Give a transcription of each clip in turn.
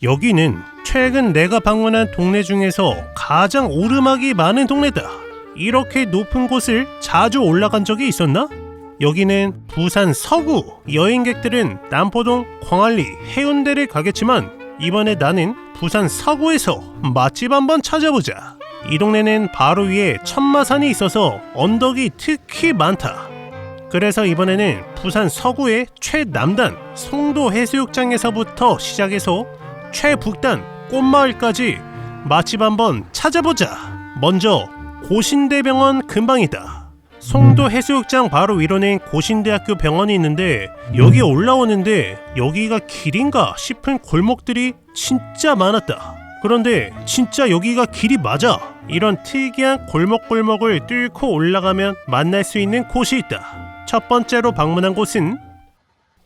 여기는 최근 내가 방문한 동네 중에서 가장 오르막이 많은 동네다. 이렇게 높은 곳을 자주 올라간 적이 있었나? 여기는 부산 서구. 여행객들은 남포동, 광안리, 해운대를 가겠지만 이번에 나는 부산 서구에서 맛집 한번 찾아보자. 이 동네는 바로 위에 천마산이 있어서 언덕이 특히 많다. 그래서 이번에는 부산 서구의 최남단 송도 해수욕장에서부터 시작해서 최북단 꽃마을까지 맛집 한번 찾아보자. 먼저 고신대병원 근방이다. 송도 해수욕장 바로 위로는 고신대학교 병원이 있는데 여기 올라오는데 여기가 길인가 싶은 골목들이 진짜 많았다. 그런데 진짜 여기가 길이 맞아. 이런 특이한 골목골목을 뚫고 올라가면 만날 수 있는 곳이 있다. 첫 번째로 방문한 곳은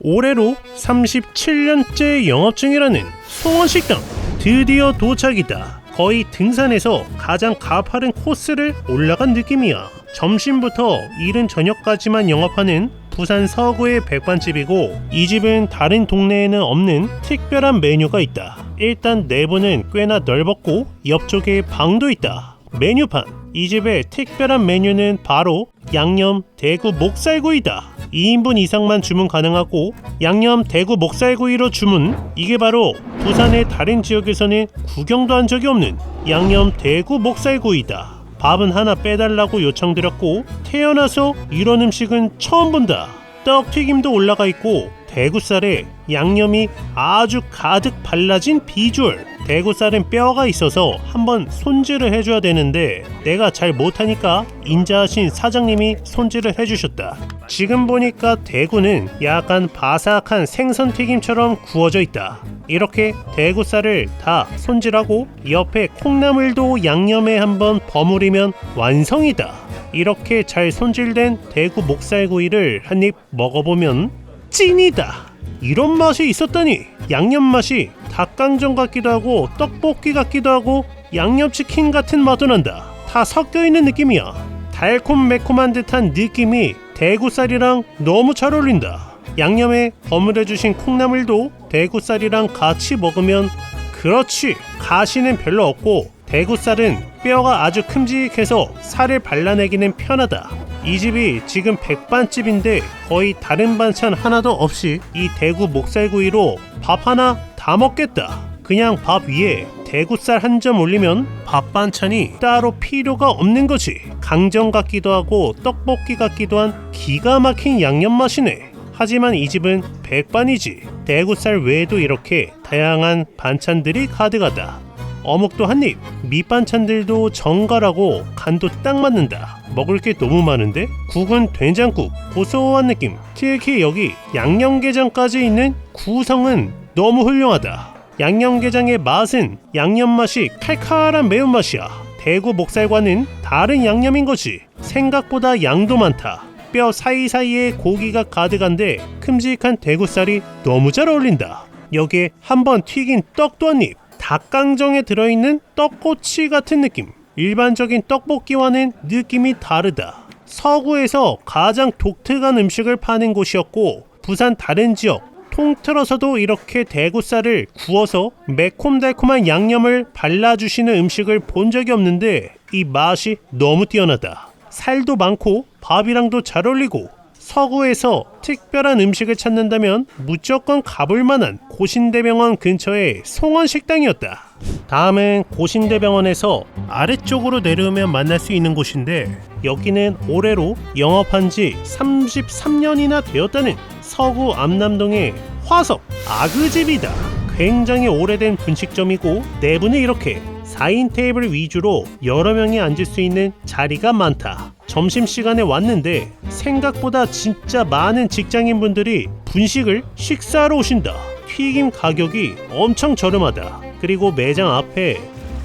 올해로 37년째 영업 중이라는 송원식당. 드디어 도착이다. 거의 등산에서 가장 가파른 코스를 올라간 느낌이야. 점심부터 이른 저녁까지만 영업하는 부산 서구의 백반집이고 이 집은 다른 동네에는 없는 특별한 메뉴가 있다. 일단 내부는 꽤나 넓었고 옆쪽에 방도 있다. 메뉴판. 이 집의 특별한 메뉴는 바로 양념 대구 목살구이다. 2인분 이상만 주문 가능하고 양념 대구 목살구이로 주문. 이게 바로 부산의 다른 지역에서는 구경도 한 적이 없는 양념 대구 목살구이다. 밥은 하나 빼달라고 요청드렸고 태어나서 이런 음식은 처음 본다. 떡튀김도 올라가 있고 대구살에 양념이 아주 가득 발라진 비주얼. 대구살은 뼈가 있어서 한번 손질을 해줘야 되는데 내가 잘 못하니까 인자하신 사장님이 손질을 해주셨다. 지금 보니까 대구는 약간 바삭한 생선튀김처럼 구워져 있다. 이렇게 대구살을 다 손질하고 옆에 콩나물도 양념에 한번 버무리면 완성이다. 이렇게 잘 손질된 대구 목살구이를 한 입 먹어보면 찐이다. 이런 맛이 있었다니. 양념 맛이 닭강정 같기도 하고 떡볶이 같기도 하고 양념치킨 같은 맛도 난다. 다 섞여있는 느낌이야. 달콤매콤한 듯한 느낌이 대구살이랑 너무 잘 어울린다. 양념에 버무려주신 콩나물도 대구살이랑 같이 먹으면 그렇지. 가시는 별로 없고 대구살은 뼈가 아주 큼직해서 살을 발라내기는 편하다. 이 집이 지금 백반집인데 거의 다른 반찬 하나도 없이 이 대구 목살구이로 밥 하나 다 먹겠다. 그냥 밥 위에 대구살 한 점 올리면 밥 반찬이 따로 필요가 없는 거지. 강정 같기도 하고 떡볶이 같기도 한 기가 막힌 양념 맛이네. 하지만 이 집은 백반이지. 대구살 외에도 이렇게 다양한 반찬들이 가득하다. 어묵도 한입, 밑반찬들도 정갈하고 간도 딱 맞는다. 먹을 게 너무 많은데? 국은 된장국, 고소한 느낌. 특히 여기 양념게장까지 있는 구성은 너무 훌륭하다. 양념게장의 맛은 양념 맛이 칼칼한 매운맛이야. 대구 목살과는 다른 양념인 거지. 생각보다 양도 많다. 뼈 사이사이에 고기가 가득한데 큼직한 대구살이 너무 잘 어울린다. 여기에 한번 튀긴 떡도 한 입. 닭강정에 들어있는 떡꼬치 같은 느낌. 일반적인 떡볶이와는 느낌이 다르다. 서구에서 가장 독특한 음식을 파는 곳이었고 부산 다른 지역 통틀어서도 이렇게 대구살을 구워서 매콤달콤한 양념을 발라주시는 음식을 본 적이 없는데 이 맛이 너무 뛰어나다. 살도 많고 밥이랑도 잘 어울리고 서구에서 특별한 음식을 찾는다면 무조건 가볼 만한 고신대병원 근처의 송원식당이었다. 다음은 고신대병원에서 아래쪽으로 내려오면 만날 수 있는 곳인데 여기는 올해로 영업한 지 33년이나 되었다는 서구 암남동의 화석 아그집이다. 굉장히 오래된 분식점이고 내부는 이렇게 4인 테이블 위주로 여러 명이 앉을 수 있는 자리가 많다. 점심시간에 왔는데 생각보다 진짜 많은 직장인분들이 분식을 식사하러 오신다. 튀김 가격이 엄청 저렴하다. 그리고 매장 앞에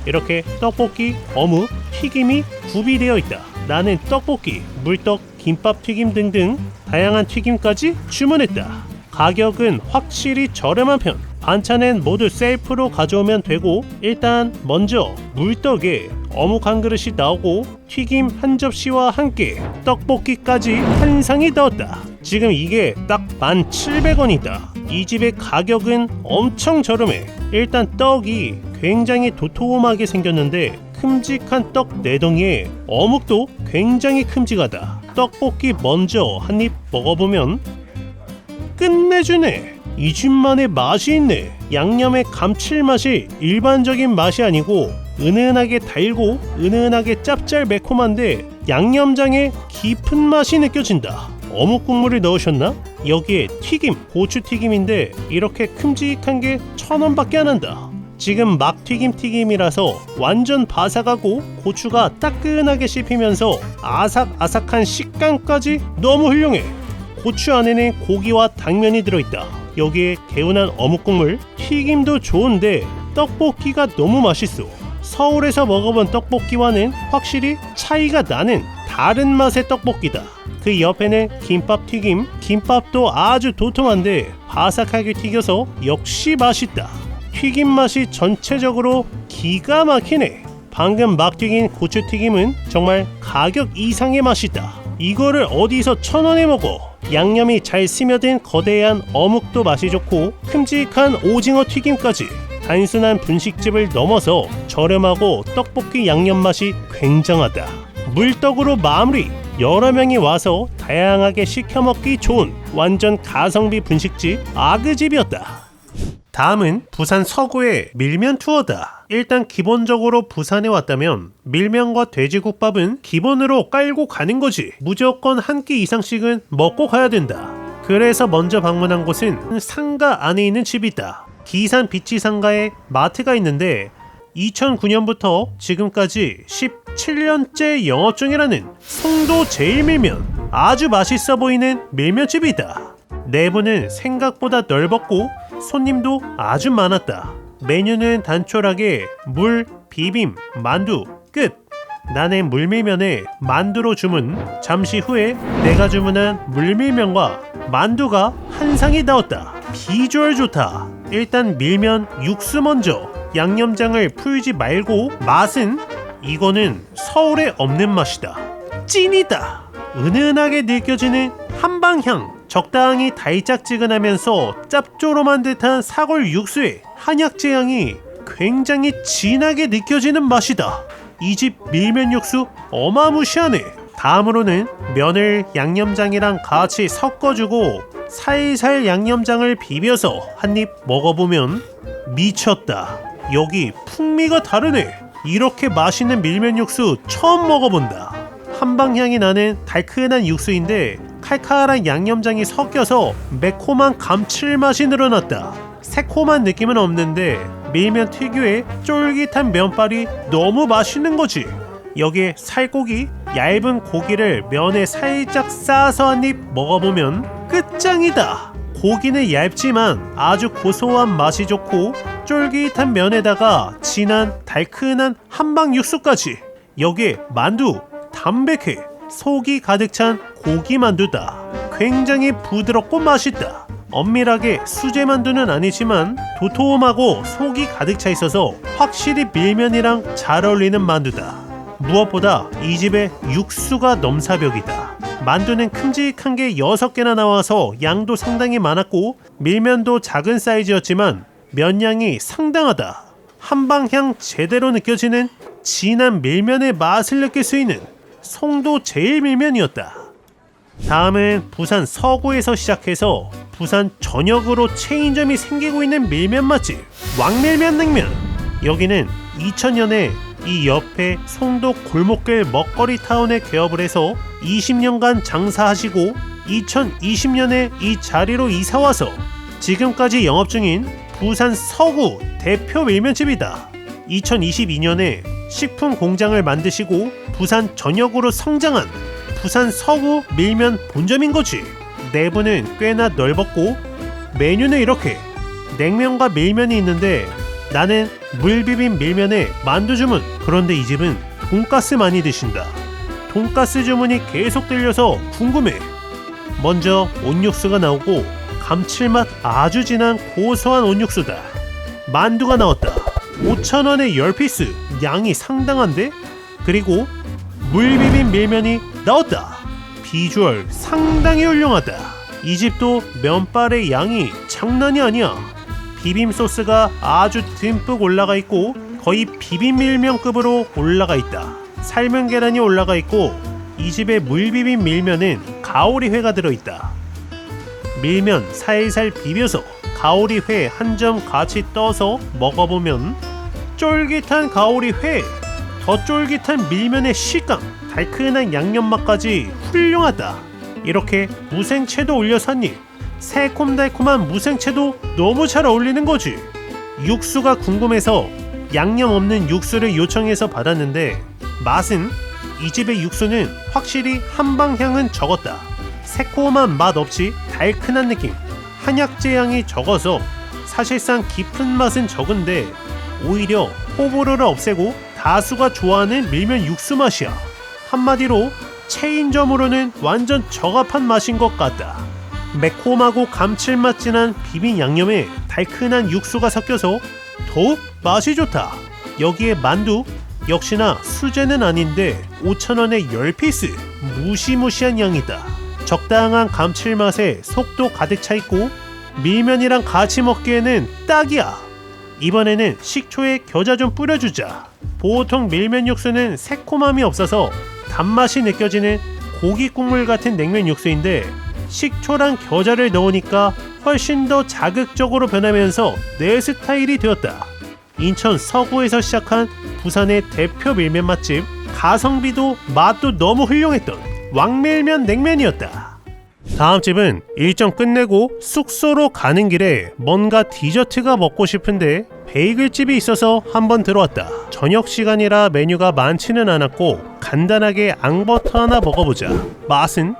이렇게 떡볶이, 어묵, 튀김이 구비되어 있다. 나는 떡볶이, 물떡, 김밥 튀김 등등 다양한 튀김까지 주문했다. 가격은 확실히 저렴한 편. 반찬은 모두 셀프로 가져오면 되고 일단 먼저 물떡에 어묵 한 그릇이 나오고 튀김 한 접시와 함께 떡볶이까지 한 상이 나왔다. 지금 이게 딱 1,700원이다. 이 집의 가격은 엄청 저렴해. 일단 떡이 굉장히 도톰하게 생겼는데 큼직한 떡 내덩이에 어묵도 굉장히 큼직하다. 떡볶이 먼저 한 입 먹어보면 끝내주네. 이 집만의 맛이 있네. 양념의 감칠맛이 일반적인 맛이 아니고 은은하게 달고 은은하게 짭짤매콤한데 양념장의 깊은 맛이 느껴진다. 어묵 국물을 넣으셨나? 여기에 튀김, 고추튀김인데 이렇게 큼직한 게 1,000원밖에 안 한다. 지금 막 튀김이라서 완전 바삭하고 고추가 따끈하게 씹히면서 아삭아삭한 식감까지 너무 훌륭해. 고추 안에는 고기와 당면이 들어있다. 여기에 개운한 어묵 국물, 튀김도 좋은데 떡볶이가 너무 맛있어. 서울에서 먹어본 떡볶이와는 확실히 차이가 나는 다른 맛의 떡볶이다. 그 옆에는 김밥 튀김, 김밥도 아주 도톰한데 바삭하게 튀겨서 역시 맛있다. 튀김 맛이 전체적으로 기가 막히네. 방금 막 튀긴 고추튀김은 정말 가격 이상의 맛이다. 이거를 어디서 1,000원에 먹어. 양념이 잘 스며든 거대한 어묵도 맛이 좋고 큼직한 오징어 튀김까지 단순한 분식집을 넘어서 저렴하고 떡볶이 양념 맛이 굉장하다. 물떡으로 마무리. 여러 명이 와서 다양하게 시켜 먹기 좋은 완전 가성비 분식집 아그집이었다. 다음은 부산 서구의 밀면 투어다. 일단 기본적으로 부산에 왔다면 밀면과 돼지국밥은 기본으로 깔고 가는 거지. 무조건 한 끼 이상씩은 먹고 가야 된다. 그래서 먼저 방문한 곳은 상가 안에 있는 집이다. 기산 비치 상가에 마트가 있는데 2009년부터 지금까지 17년째 영업 중이라는 송도 제일밀면. 아주 맛있어 보이는 밀면집이다. 내부는 생각보다 넓었고 손님도 아주 많았다. 메뉴는 단촐하게 물, 비빔, 만두, 끝. 나는 물밀면에 만두로 주문. 잠시 후에 내가 주문한 물밀면과 만두가 한 상이 나왔다. 비주얼 좋다. 일단 밀면 육수 먼저. 양념장을 풀지 말고 맛은 이거는 서울에 없는 맛이다. 찐이다. 은은하게 느껴지는 한방향. 적당히 달짝지근하면서 짭조름한 듯한 사골 육수에 한약재 향이 굉장히 진하게 느껴지는 맛이다. 이 집 밀면 육수 어마무시하네. 다음으로는 면을 양념장이랑 같이 섞어주고 살살 양념장을 비벼서 한 입 먹어보면 미쳤다. 여기 풍미가 다르네. 이렇게 맛있는 밀면 육수 처음 먹어본다. 한방향이 나는 달큰한 육수인데 칼칼한 양념장이 섞여서 매콤한 감칠맛이 늘어났다. 새콤한 느낌은 없는데 밀면 특유의 쫄깃한 면발이 너무 맛있는 거지. 여기에 살코기, 얇은 고기를 면에 살짝 싸서 한 입 먹어보면 끝장이다. 고기는 얇지만 아주 고소한 맛이 좋고 쫄깃한 면에다가 진한 달큰한 한방 육수까지. 여기에 만두, 담백해. 속이 가득 찬 고기 만두다. 굉장히 부드럽고 맛있다. 엄밀하게 수제 만두는 아니지만 도톰하고 속이 가득 차 있어서 확실히 밀면이랑 잘 어울리는 만두다. 무엇보다 이 집의 육수가 넘사벽이다. 만두는 큼직한 게 6개나 나와서 양도 상당히 많았고 밀면도 작은 사이즈였지만 면양이 상당하다. 한방향 제대로 느껴지는 진한 밀면의 맛을 느낄 수 있는 송도 제일밀면이었다. 다음은 부산 서구에서 시작해서 부산 전역으로 체인점이 생기고 있는 밀면 맛집 왕밀면 냉면. 여기는 2000년에 이 옆에 송도 골목길 먹거리 타운에 개업을 해서 20년간 장사하시고 2020년에 이 자리로 이사와서 지금까지 영업 중인 부산 서구 대표 밀면집이다. 2022년에 식품 공장을 만드시고 부산 전역으로 성장한 부산 서구 밀면 본점인 거지. 내부는 꽤나 넓었고 메뉴는 이렇게 냉면과 밀면이 있는데 나는 물비빔 밀면에 만두 주문. 그런데 이 집은 돈가스 많이 드신다. 돈가스 주문이 계속 들려서 궁금해. 먼저 온육수가 나오고 감칠맛 아주 진한 고소한 온육수다. 만두가 나왔다. 5,000원에 10피스. 양이 상당한데? 그리고 물비빔 밀면이 나왔다. 비주얼 상당히 훌륭하다. 이 집도 면발의 양이 장난이 아니야. 비빔 소스가 아주 듬뿍 올라가 있고 거의 비빔밀면급으로 올라가 있다. 삶은 계란이 올라가 있고 이 집의 물비빔 밀면은 가오리회가 들어있다. 밀면 살살 비벼서 가오리회 한 점 같이 떠서 먹어보면 쫄깃한 가오리회, 더 쫄깃한 밀면의 식감, 달큰한 양념맛까지 훌륭하다. 이렇게 무생채도 올려서 한 입. 새콤달콤한 무생채도 너무 잘 어울리는 거지. 육수가 궁금해서 양념 없는 육수를 요청해서 받았는데 맛은 이 집의 육수는 확실히 한방향은 적었다. 새콤한 맛 없이 달큰한 느낌. 한약재 향이 적어서 사실상 깊은 맛은 적은데 오히려 호불호를 없애고 다수가 좋아하는 밀면 육수 맛이야. 한마디로 체인점으로는 완전 적합한 맛인 것 같다. 매콤하고 감칠맛 진한 비빔 양념에 달큰한 육수가 섞여서 더욱 맛이 좋다. 여기에 만두, 역시나 수제는 아닌데 5,000원에 10피스, 무시무시한 양이다. 적당한 감칠맛에 속도 가득 차있고 밀면이랑 같이 먹기에는 딱이야. 이번에는 식초에 겨자 좀 뿌려주자. 보통 밀면 육수는 새콤함이 없어서 단맛이 느껴지는 고기 국물 같은 냉면 육수인데 식초랑 겨자를 넣으니까 훨씬 더 자극적으로 변하면서 내 스타일이 되었다. 인천 서구에서 시작한 부산의 대표 밀면 맛집 가성비도 맛도 너무 훌륭했던 왕밀면 냉면이었다. 다음 집은 일정 끝내고 숙소로 가는 길에 뭔가 디저트가 먹고 싶은데 베이글집이 있어서 한번 들어왔다. 저녁 시간이라 메뉴가 많지는 않았고 간단하게 앙버터 하나 먹어보자. 맛은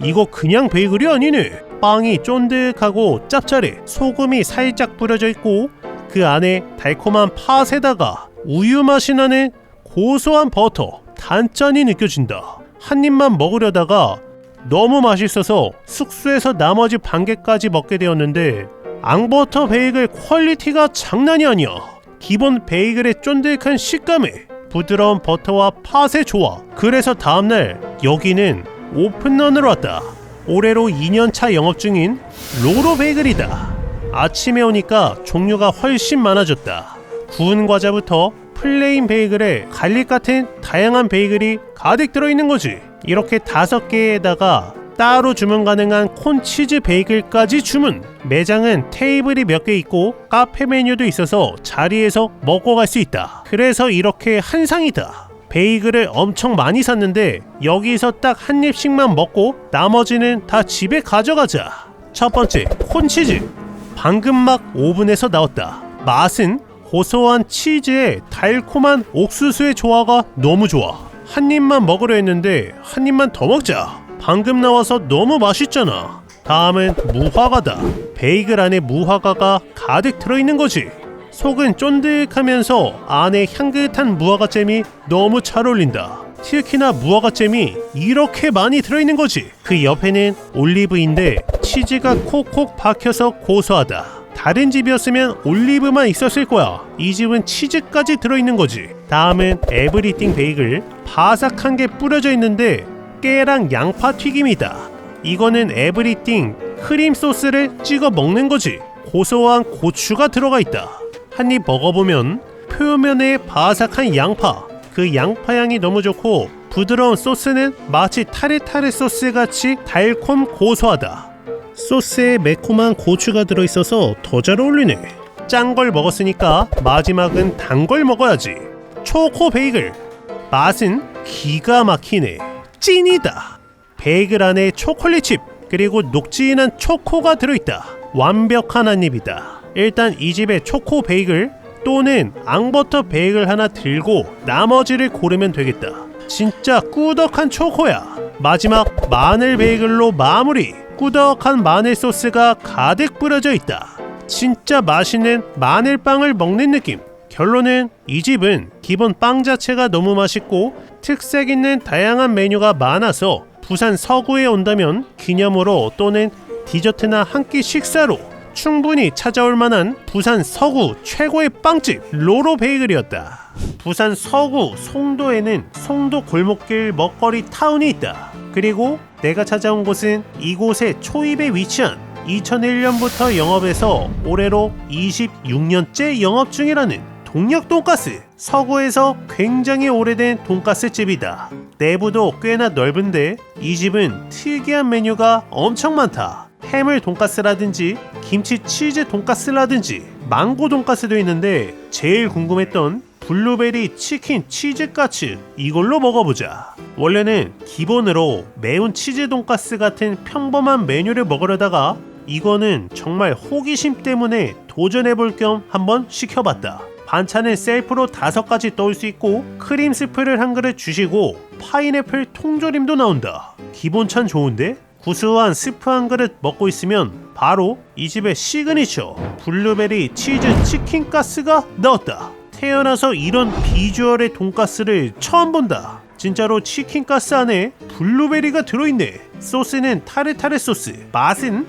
이거 그냥 베이글이 아니네. 빵이 쫀득하고 짭짤해. 소금이 살짝 뿌려져 있고 그 안에 달콤한 팥에다가 우유 맛이 나는 고소한 버터, 단짠이 느껴진다. 한 입만 먹으려다가 너무 맛있어서 숙소에서 나머지 반 개까지 먹게 되었는데 앙버터 베이글 퀄리티가 장난이 아니야. 기본 베이글의 쫀득한 식감에 부드러운 버터와 팥의 조화. 그래서 다음날 여기는 오픈런으로 왔다. 올해로 2년차 영업 중인 로로 베이글이다. 아침에 오니까 종류가 훨씬 많아졌다. 구운 과자부터 플레인 베이글에 갈릭 같은 다양한 베이글이 가득 들어있는 거지. 이렇게 5개에다가 따로 주문 가능한 콘치즈 베이글까지 주문. 매장은 테이블이 몇 개 있고 카페 메뉴도 있어서 자리에서 먹어갈 수 있다. 그래서 이렇게 한상이다. 베이글을 엄청 많이 샀는데 여기서 딱 한 입씩만 먹고 나머지는 다 집에 가져가자. 첫 번째, 콘치즈. 방금 막 오븐에서 나왔다. 맛은 고소한 치즈에 달콤한 옥수수의 조화가 너무 좋아. 한 입만 먹으려 했는데 한 입만 더 먹자. 방금 나와서 너무 맛있잖아. 다음은 무화과다. 베이글 안에 무화과가 가득 들어있는 거지. 속은 쫀득하면서 안에 향긋한 무화과잼이 너무 잘 어울린다. 특히나 무화과잼이 이렇게 많이 들어있는 거지. 그 옆에는 올리브인데 치즈가 콕콕 박혀서 고소하다. 다른 집이었으면 올리브만 있었을 거야. 이 집은 치즈까지 들어있는 거지. 다음은 에브리띵 베이글. 바삭한 게 뿌려져 있는데 깨랑 양파 튀김이다. 이거는 에브리띵 크림 소스를 찍어 먹는 거지. 고소한 고추가 들어가 있다. 한 입 먹어보면 표면에 바삭한 양파, 그 양파 향이 너무 좋고 부드러운 소스는 마치 타르타르 소스 같이 달콤 고소하다. 소스에 매콤한 고추가 들어있어서 더 잘 어울리네. 짠 걸 먹었으니까 마지막은 단 걸 먹어야지. 초코 베이글. 맛은 기가 막히네. 찐이다. 베이글 안에 초콜릿칩 그리고 녹진한 초코가 들어있다. 완벽한 한 입이다. 일단 이 집의 초코 베이글 또는 앙버터 베이글 하나 들고 나머지를 고르면 되겠다. 진짜 꾸덕한 초코야. 마지막 마늘 베이글로 마무리. 꾸덕한 마늘 소스가 가득 뿌려져 있다. 진짜 맛있는 마늘빵을 먹는 느낌. 결론은 이 집은 기본 빵 자체가 너무 맛있고 특색 있는 다양한 메뉴가 많아서 부산 서구에 온다면 기념으로 또는 디저트나 한 끼 식사로 충분히 찾아올 만한 부산 서구 최고의 빵집 로로 베이글이었다. 부산 서구 송도에는 송도 골목길 먹거리 타운이 있다. 그리고 내가 찾아온 곳은 이곳의 초입에 위치한 2001년부터 영업해서 올해로 26년째 영업 중이라는 동력 돈가스. 서구에서 굉장히 오래된 돈가스 집이다. 내부도 꽤나 넓은데 이 집은 특이한 메뉴가 엄청 많다. 해물 돈가스라든지 김치 치즈 돈가스라든지 망고 돈가스도 있는데 제일 궁금했던 블루베리 치킨 치즈까츠, 이걸로 먹어보자. 원래는 기본으로 매운 치즈 돈가스 같은 평범한 메뉴를 먹으려다가 이거는 정말 호기심 때문에 도전해볼 겸 한번 시켜봤다. 반찬은 셀프로 5가지 떠올 수 있고 크림 스프를 한 그릇 주시고 파인애플 통조림도 나온다. 기본찬 좋은데? 구수한 스프 한 그릇 먹고 있으면 바로 이 집의 시그니처 블루베리 치즈 치킨 가스가 나왔다. 태어나서 이런 비주얼의 돈가스를 처음 본다. 진짜로 치킨 가스 안에 블루베리가 들어있네. 소스는 타르타르 소스. 맛은?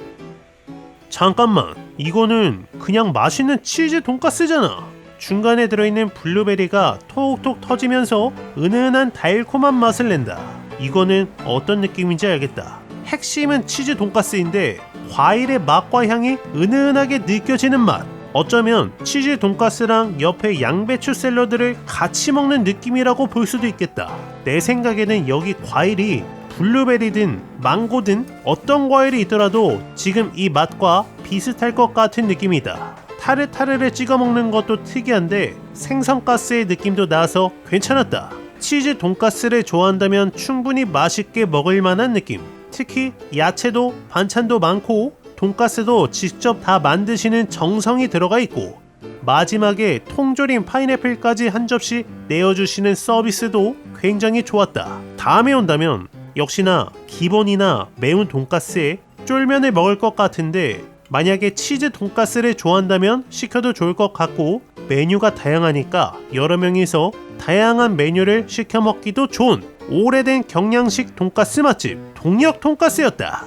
잠깐만, 이거는 그냥 맛있는 치즈 돈가스잖아. 중간에 들어있는 블루베리가 톡톡 터지면서 은은한 달콤한 맛을 낸다. 이거는 어떤 느낌인지 알겠다. 핵심은 치즈 돈가스인데 과일의 맛과 향이 은은하게 느껴지는 맛. 어쩌면 치즈 돈가스랑 옆에 양배추 샐러드를 같이 먹는 느낌이라고 볼 수도 있겠다. 내 생각에는 여기 과일이 블루베리든 망고든 어떤 과일이 있더라도 지금 이 맛과 비슷할 것 같은 느낌이다. 타르타르를 찍어 먹는 것도 특이한데 생선가스의 느낌도 나서 괜찮았다. 치즈 돈가스를 좋아한다면 충분히 맛있게 먹을 만한 느낌. 특히 야채도 반찬도 많고 돈가스도 직접 다 만드시는 정성이 들어가 있고 마지막에 통조림 파인애플까지 한 접시 내어주시는 서비스도 굉장히 좋았다. 다음에 온다면 역시나 기본이나 매운 돈가스에 쫄면을 먹을 것 같은데 만약에 치즈 돈가스를 좋아한다면 시켜도 좋을 것 같고 메뉴가 다양하니까 여러 명이서 다양한 메뉴를 시켜 먹기도 좋은 오래된 경양식 돈가스 맛집 동력 돈가스였다.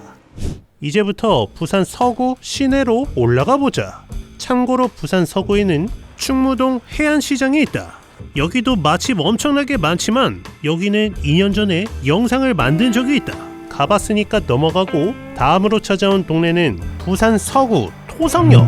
이제부터 부산 서구 시내로 올라가 보자. 참고로 부산 서구에는 충무동 해안시장이 있다. 여기도 맛집 엄청나게 많지만 여기는 2년 전에 영상을 만든 적이 있다. 가봤으니까 넘어가고 다음으로 찾아온 동네는 부산 서구 토성역.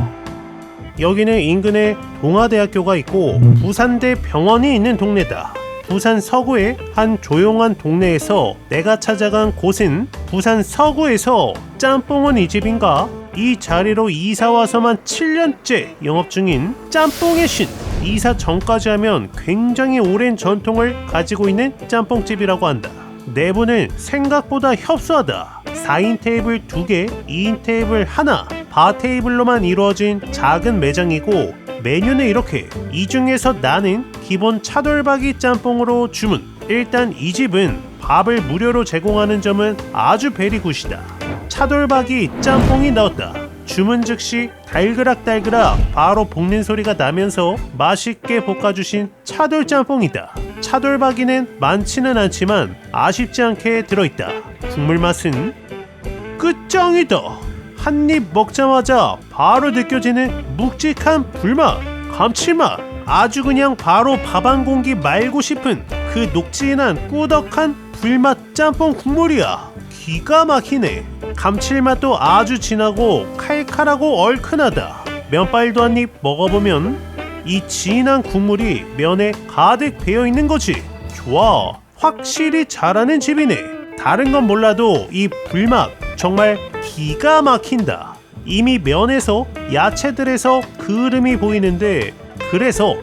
여기는 인근에 동아대학교가 있고 부산대 병원이 있는 동네다. 부산 서구의 한 조용한 동네에서 내가 찾아간 곳은 부산 서구에서 짬뽕은 이 집인가? 이 자리로 이사와서만 7년째 영업 중인 짬뽕의 신. 이사 전까지 하면 굉장히 오랜 전통을 가지고 있는 짬뽕집이라고 한다. 내부는 생각보다 협소하다. 4인 테이블 2개, 2인 테이블 하나, 바 테이블로만 이루어진 작은 매장이고 메뉴는 이렇게. 이 중에서 나는 기본 차돌박이 짬뽕으로 주문. 일단 이 집은 밥을 무료로 제공하는 점은 아주 베리굿이다. 차돌박이 짬뽕이 나왔다. 주문 즉시 달그락달그락 바로 볶는 소리가 나면서 맛있게 볶아주신 차돌 짬뽕이다. 차돌박이는 많지는 않지만 아쉽지 않게 들어있다. 국물 맛은 끝장이다. 한입 먹자마자 바로 느껴지는 묵직한 불맛, 감칠맛. 아주 그냥 바로 밥 한 공기 말고 싶은 그 녹진한 꾸덕한 불맛 짬뽕 국물이야. 기가 막히네. 감칠맛도 아주 진하고 칼칼하고 얼큰하다. 면발도 한 입 먹어보면 이 진한 국물이 면에 가득 배어있는 거지. 좋아. 확실히 잘하는 집이네. 다른 건 몰라도 이 불맛 정말 기가 막힌다. 이미 면에서 야채들에서 그름이 보이는데 그래서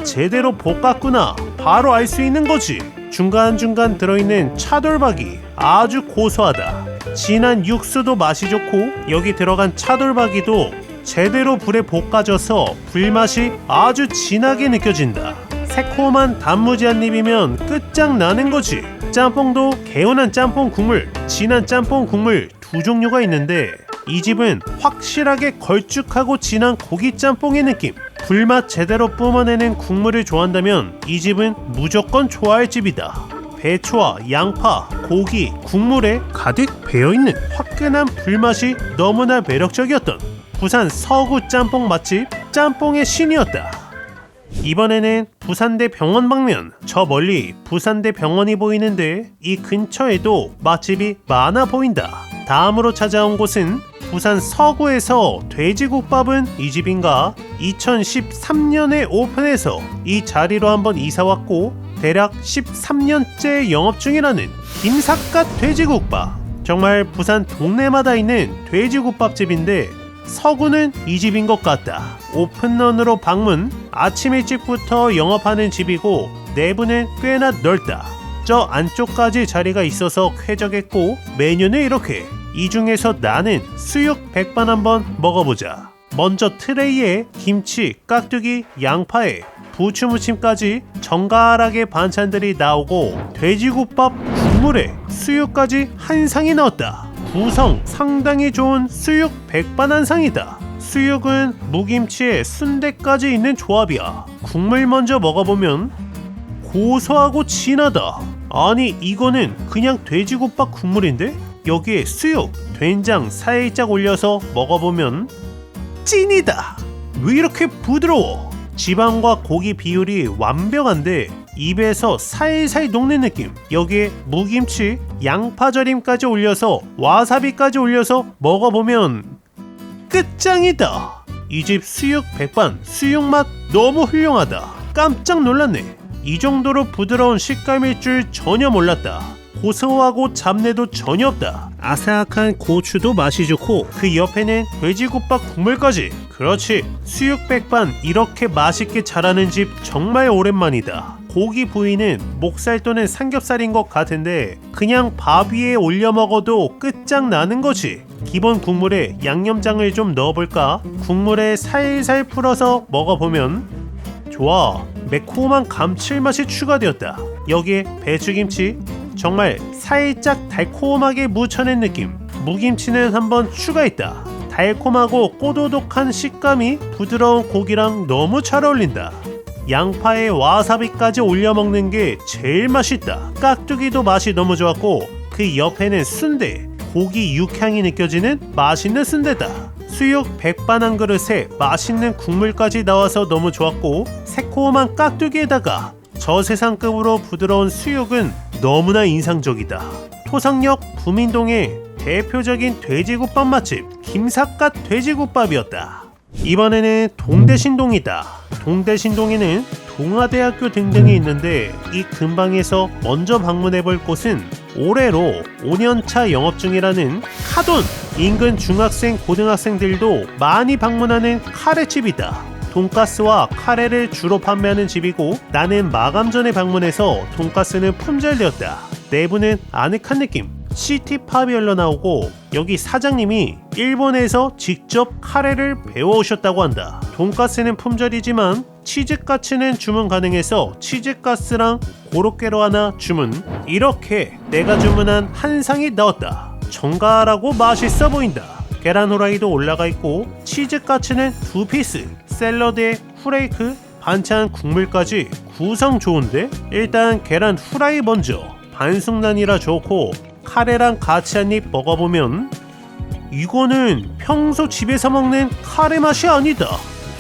제대로 볶았구나 바로 알 수 있는 거지. 중간중간 들어있는 차돌박이 아주 고소하다. 진한 육수도 맛이 좋고 여기 들어간 차돌박이도 제대로 불에 볶아져서 불맛이 아주 진하게 느껴진다. 새콤한 단무지 한 입이면 끝장나는 거지. 짬뽕도 개운한 짬뽕 국물, 진한 짬뽕 국물 두 종류가 있는데 이 집은 확실하게 걸쭉하고 진한 고기 짬뽕의 느낌. 불맛 제대로 뿜어내는 국물을 좋아한다면 이 집은 무조건 좋아할 집이다. 배추와 양파, 고기, 국물에 가득 배어있는 화끈한 불맛이 너무나 매력적이었던 부산 서구 짬뽕 맛집 짬뽕의 신이었다. 이번에는 부산대 병원 방면. 저 멀리 부산대 병원이 보이는데 이 근처에도 맛집이 많아 보인다. 다음으로 찾아온 곳은 부산 서구에서 돼지국밥은 이 집인가 2013년에 오픈해서 이 자리로 한번 이사왔고 대략 13년째 영업 중이라는 김삿갓 돼지국밥. 정말 부산 동네마다 있는 돼지국밥집인데 서구는 이 집인 것 같다. 오픈런으로 방문, 아침 일찍부터 영업하는 집이고 내부는 꽤나 넓다. 저 안쪽까지 자리가 있어서 쾌적했고 메뉴는 이렇게. 이 중에서 나는 수육 백반 한번 먹어보자. 먼저 트레이에 김치, 깍두기, 양파에 부추무침까지 정갈하게 반찬들이 나오고 돼지국밥 국물에 수육까지 한 상이 나왔다. 구성 상당히 좋은 수육 백반 한 상이다. 수육은 무김치에 순대까지 있는 조합이야. 국물 먼저 먹어보면 고소하고 진하다. 아니 이거는 그냥 돼지국밥 국물인데 여기에 수육, 된장 살짝 올려서 먹어보면 찐이다. 왜 이렇게 부드러워? 지방과 고기 비율이 완벽한데 입에서 살살 녹는 느낌. 여기에 무김치, 양파절임까지 올려서 와사비까지 올려서 먹어보면 끝장이다. 이 집 수육 백반, 수육 맛 너무 훌륭하다. 깜짝 놀랐네. 이 정도로 부드러운 식감일 줄 전혀 몰랐다. 고소하고 잡내도 전혀 없다. 아삭한 고추도 맛이 좋고 그 옆에는 돼지국밥 국물까지. 그렇지, 수육 백반 이렇게 맛있게 잘하는 집 정말 오랜만이다. 고기 부위는 목살 또는 삼겹살인 것 같은데 그냥 밥 위에 올려 먹어도 끝장나는 거지. 기본 국물에 양념장을 좀 넣어볼까? 국물에 살살 풀어서 먹어보면 좋아. 매콤한 감칠맛이 추가되었다. 여기에 배추김치, 정말 살짝 달콤하게 무쳐낸 느낌. 무김치는 한번 추가했다. 달콤하고 꼬도독한 식감이 부드러운 고기랑 너무 잘 어울린다. 양파에 와사비까지 올려 먹는 게 제일 맛있다. 깍두기도 맛이 너무 좋았고 그 옆에는 순대, 고기 육향이 느껴지는 맛있는 순대다. 수육 백반 한 그릇에 맛있는 국물까지 나와서 너무 좋았고 새콤한 깍두기에다가 저세상급으로 부드러운 수육은 너무나 인상적이다. 토성역 부민동의 대표적인 돼지국밥 맛집 김삿갓 돼지국밥이었다. 이번에는 동대신동이다. 동대신동에는 동아대학교 등등이 있는데 이 근방에서 먼저 방문해볼 곳은 올해로 5년차 영업 중이라는 카돈. 인근 중학생 고등학생들도 많이 방문하는 카레집이다. 돈가스와 카레를 주로 판매하는 집이고 나는 마감 전에 방문해서 돈가스는 품절되었다. 내부는 아늑한 느낌. 시티팝이 흘러나오고 여기 사장님이 일본에서 직접 카레를 배워오셨다고 한다. 돈가스는 품절이지만 치즈가츠는 주문 가능해서 치즈가스랑 고로케로 하나 주문. 이렇게 내가 주문한 한 상이 나왔다. 정갈하고 맛있어 보인다. 계란 후라이도 올라가 있고 치즈가츠는 2피스, 샐러드에 후레이크, 반찬 국물까지 구성 좋은데? 일단 계란 후라이 먼저. 반숙란이라 좋고 카레랑 같이 한 입 먹어보면 이거는 평소 집에서 먹는 카레 맛이 아니다.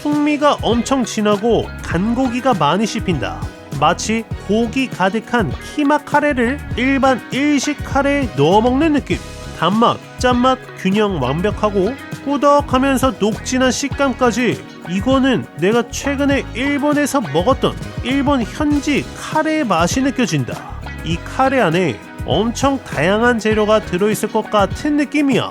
풍미가 엄청 진하고 간고기가 많이 씹힌다. 마치 고기 가득한 키마 카레를 일반 일식 카레에 넣어 먹는 느낌. 단맛, 짠맛 균형 완벽하고 꾸덕하면서 녹진한 식감까지. 이거는 내가 최근에 일본에서 먹었던 일본 현지 카레의 맛이 느껴진다. 이 카레 안에 엄청 다양한 재료가 들어있을 것 같은 느낌이야.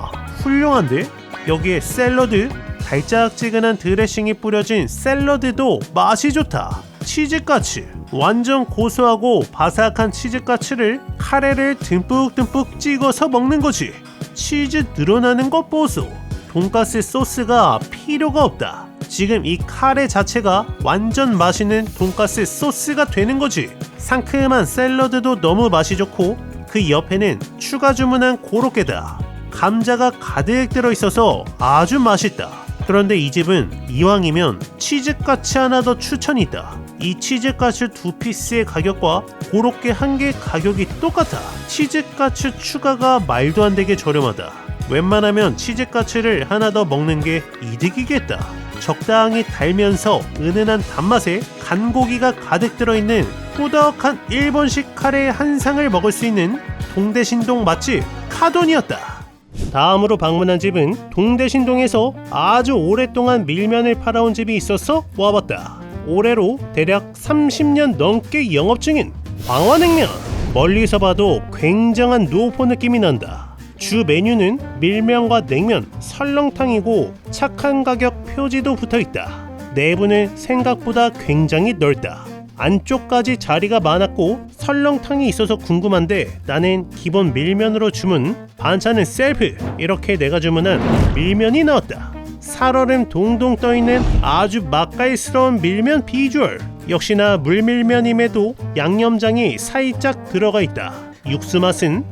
훌륭한데? 여기에 샐러드, 달짝지근한 드레싱이 뿌려진 샐러드도 맛이 좋다. 치즈가츠, 완전 고소하고 바삭한 치즈가츠를 카레를 듬뿍듬뿍 찍어서 먹는 거지. 치즈 늘어나는 것 보소. 돈가스 소스가 필요가 없다. 지금 이 카레 자체가 완전 맛있는 돈가스 소스가 되는 거지. 상큼한 샐러드도 너무 맛이 좋고 그 옆에는 추가 주문한 고로케다. 감자가 가득 들어있어서 아주 맛있다. 그런데 이 집은 이왕이면 치즈가츠 하나 더 추천이다. 이 치즈가츠 2피스의 가격과 고로케 한 개 가격이 똑같아. 치즈가츠 추가가 말도 안 되게 저렴하다. 웬만하면 치즈가츠를 하나 더 먹는 게 이득이겠다. 적당히 달면서 은은한 단맛에 간고기가 가득 들어있는 꾸덕한 일본식 카레 한 상을 먹을 수 있는 동대신동 맛집 카돈이었다. 다음으로 방문한 집은 동대신동에서 아주 오랫동안 밀면을 팔아온 집이 있어서 모아봤다. 올해로 대략 30년 넘게 영업 중인 광화냉면. 멀리서 봐도 굉장한 노포 느낌이 난다. 주 메뉴는 밀면과 냉면, 설렁탕이고 착한 가격 표지도 붙어있다. 내부는 생각보다 굉장히 넓다. 안쪽까지 자리가 많았고 설렁탕이 있어서 궁금한데 나는 기본 밀면으로 주문, 반찬은 셀프. 이렇게 내가 주문한 밀면이 나왔다. 살얼음 동동 떠있는 아주 맛깔스러운 밀면 비주얼. 역시나 물밀면임에도 양념장이 살짝 들어가 있다. 육수 맛은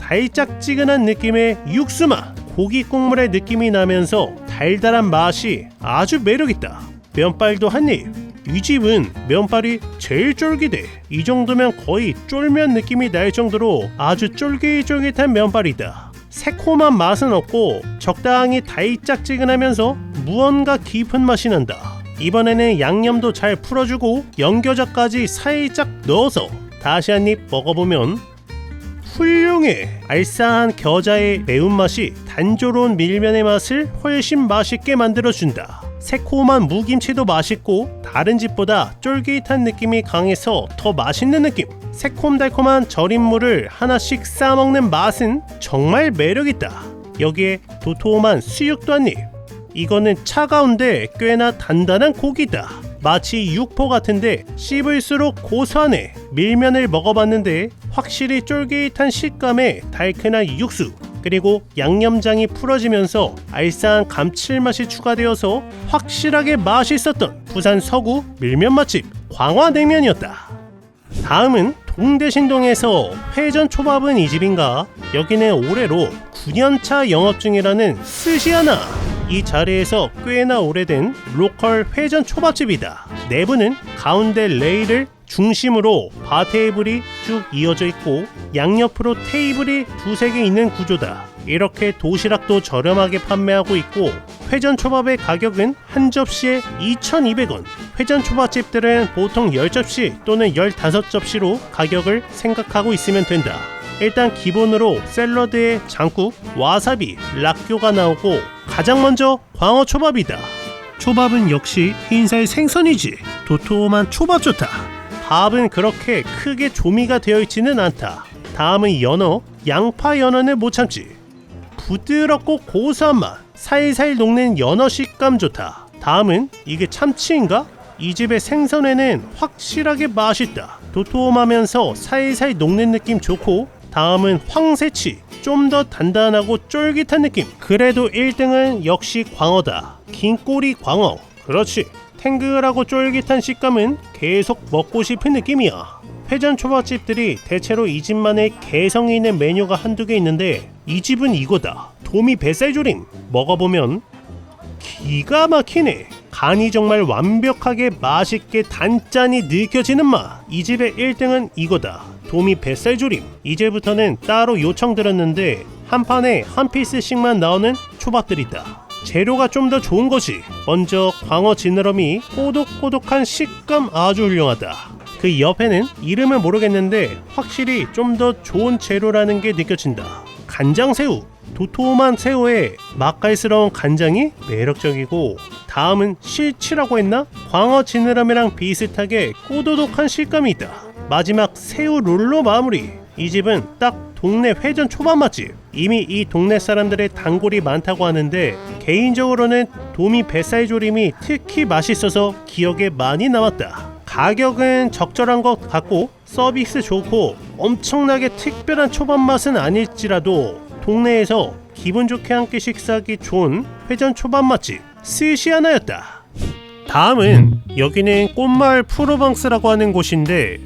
달짝지근한 느낌의 육수맛. 고기 국물의 느낌이 나면서 달달한 맛이 아주 매력있다. 면발도 한입. 이 집은 면발이 제일 쫄깃해. 이 정도면 거의 쫄면 느낌이 날 정도로 아주 쫄깃쫄깃한 면발이다. 새콤한 맛은 없고 적당히 달짝지근하면서 무언가 깊은 맛이 난다. 이번에는 양념도 잘 풀어주고 연겨자까지 살짝 넣어서 다시 한 입 먹어보면 훌륭해. 알싸한 겨자의 매운맛이 단조로운 밀면의 맛을 훨씬 맛있게 만들어준다. 새콤한 무김치도 맛있고 다른 집보다 쫄깃한 느낌이 강해서 더 맛있는 느낌. 새콤달콤한 절임물을 하나씩 싸먹는 맛은 정말 매력있다. 여기에 도톰한 수육도 한입. 이거는 차가운데 꽤나 단단한 고기다. 마치 육포 같은데 씹을수록 고소하네. 밀면을 먹어봤는데 확실히 쫄깃한 식감에 달큰한 육수, 그리고 양념장이 풀어지면서 알싸한 감칠맛이 추가되어서 확실하게 맛있었던 부산 서구 밀면 맛집 광화냉면이었다. 다음은 동대신동에서 회전초밥은 이 집인가? 여기는 올해로 9년차 영업 중이라는 스시하나. 이 자리에서 꽤나 오래된 로컬 회전초밥집이다. 내부는 가운데 레일을 중심으로 바 테이블이 쭉 이어져 있고 양옆으로 테이블이 두세 개 있는 구조다. 이렇게 도시락도 저렴하게 판매하고 있고 회전초밥의 가격은 한 접시에 2,200원. 회전초밥집들은 보통 10접시 또는 15접시로 가격을 생각하고 있으면 된다. 일단 기본으로 샐러드에 장국, 와사비, 락교가 나오고 가장 먼저 광어초밥이다. 초밥은 역시 흰살 생선이지. 도톰한 초밥 좋다. 밥은 그렇게 크게 조미가 되어 있지는 않다. 다음은 연어. 양파 연어는 못 참지. 부드럽고 고소한 맛, 살살 녹는 연어 식감 좋다. 다음은 이게 참치인가? 이 집의 생선회는 확실하게 맛있다. 도톰하면서 살살 녹는 느낌 좋고, 다음은 황새치. 좀 더 단단하고 쫄깃한 느낌. 그래도 1등은 역시 광어다. 긴 꼬리 광어. 그렇지. 탱글하고 쫄깃한 식감은 계속 먹고 싶은 느낌이야. 회전초밥집들이 대체로 이 집만의 개성이 있는 메뉴가 한두 개 있는데 이 집은 이거다. 도미 뱃살조림. 먹어보면 기가 막히네. 간이 정말 완벽하게 맛있게 단짠이 느껴지는 맛. 이 집의 1등은 이거다. 도미 뱃살조림. 이제부터는 따로 요청드렸는데 한 판에 한 피스씩만 나오는 초밥들이다. 재료가 좀 더 좋은 것이, 먼저 광어 지느러미 꼬독꼬독한 식감 아주 훌륭하다. 그 옆에는 이름은 모르겠는데 확실히 좀 더 좋은 재료라는 게 느껴진다. 간장새우. 도톰한 새우에 맛깔스러운 간장이 매력적이고, 다음은 실치라고 했나? 광어 지느러미랑 비슷하게 꼬독한 식감이 있다. 마지막 새우 롤로 마무리. 이 집은 딱 동네 회전 초밥 맛집. 이미 이 동네 사람들의 단골이 많다고 하는데 개인적으로는 도미 뱃살조림이 특히 맛있어서 기억에 많이 남았다. 가격은 적절한 것 같고 서비스 좋고 엄청나게 특별한 초밥 맛은 아닐지라도 동네에서 기분 좋게 함께 식사하기 좋은 회전 초밥 맛집 스시하나였다. 다음은 여기는 꽃마을 프로방스라고 하는 곳인데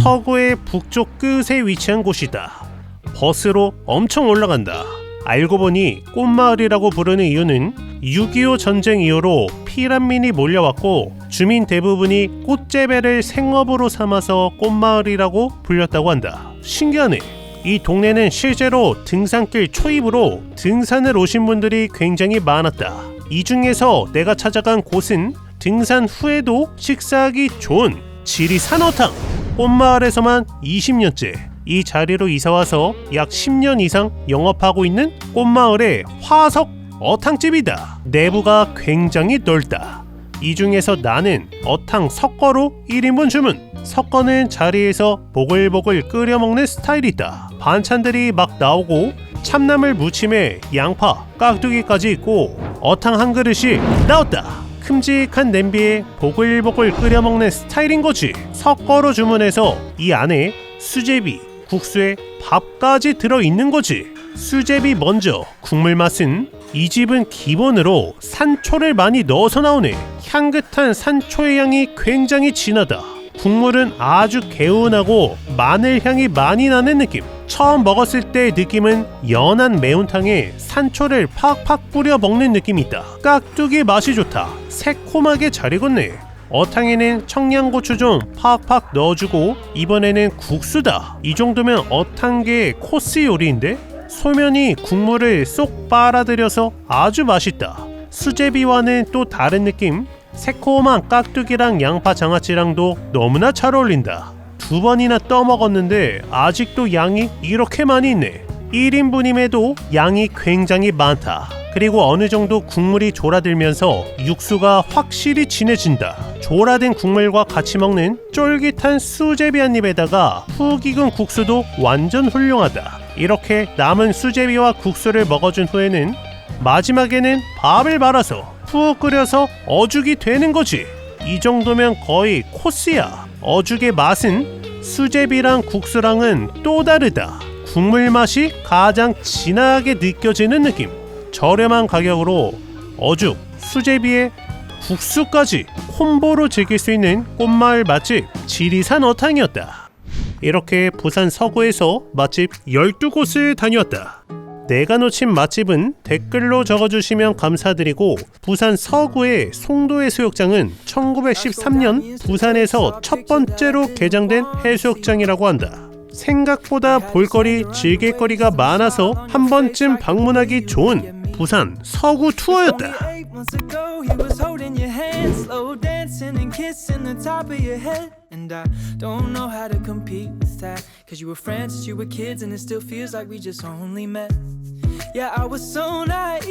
서구의 북쪽 끝에 위치한 곳이다. 버스로 엄청 올라간다. 알고 보니 꽃마을이라고 부르는 이유는 6.25 전쟁 이후로 피난민이 몰려왔고 주민 대부분이 꽃재배를 생업으로 삼아서 꽃마을이라고 불렸다고 한다. 신기하네. 이 동네는 실제로 등산길 초입으로 등산을 오신 분들이 굉장히 많았다. 이 중에서 내가 찾아간 곳은 등산 후에도 식사하기 좋은 지리산어탕. 꽃마을에서만 20년째 이 자리로 이사와서 약 10년 이상 영업하고 있는 꽃마을의 화석 어탕집이다. 내부가 굉장히 넓다. 이 중에서 나는 어탕 석거로 1인분 주문. 석거는 자리에서 보글보글 끓여 먹는 스타일이다. 반찬들이 막 나오고 참나물 무침에 양파, 깍두기까지 있고 어탕 한 그릇이 나왔다. 큼직한 냄비에 보글보글 끓여 먹는 스타일인 거지. 석거로 주문해서 이 안에 수제비, 국수에 밥까지 들어있는 거지. 수제비 먼저, 국물 맛은 이 집은 기본으로 산초를 많이 넣어서 나오네. 향긋한 산초의 향이 굉장히 진하다. 국물은 아주 개운하고 마늘 향이 많이 나는 느낌. 처음 먹었을 때의 느낌은 연한 매운탕에 산초를 팍팍 뿌려 먹는 느낌이 있다. 깍두기 맛이 좋다. 새콤하게 잘 익었네. 어탕에는 청양고추 좀 팍팍 넣어주고 이번에는 국수다. 이 정도면 어탕계의 코스 요리인데? 소면이 국물을 쏙 빨아들여서 아주 맛있다. 수제비와는 또 다른 느낌. 새콤한 깍두기랑 양파 장아찌랑도 너무나 잘 어울린다. 2번이나 떠먹었는데 아직도 양이 이렇게 많이 있네. 1인분임에도 양이 굉장히 많다. 그리고 어느 정도 국물이 졸아들면서 육수가 확실히 진해진다. 졸아든 국물과 같이 먹는 쫄깃한 수제비 한 입에다가 푹 익은 국수도 완전 훌륭하다. 이렇게 남은 수제비와 국수를 먹어준 후에는 마지막에는 밥을 말아서 푹 끓여서 어죽이 되는 거지. 이 정도면 거의 코스야. 어죽의 맛은 수제비랑 국수랑은 또 다르다. 국물 맛이 가장 진하게 느껴지는 느낌. 저렴한 가격으로 어죽, 수제비에 국수까지 콤보로 즐길 수 있는 꽃마을 맛집 지리산 어탕이었다. 이렇게 부산 서구에서 맛집 12곳을 다녀왔다. 내가 놓친 맛집은 댓글로 적어주시면 감사드리고, 부산 서구의 송도해수욕장은 1913년 부산에서 첫 번째로 개장된 해수욕장이라고 한다. 생각보다 볼거리, 즐길거리가 많아서 한 번쯤 방문하기 좋은 부산 서구 투어였다. And I don't know how to compete with that, cause you were friends since you were kids and it still feels like we just only met. Yeah, I was so naive,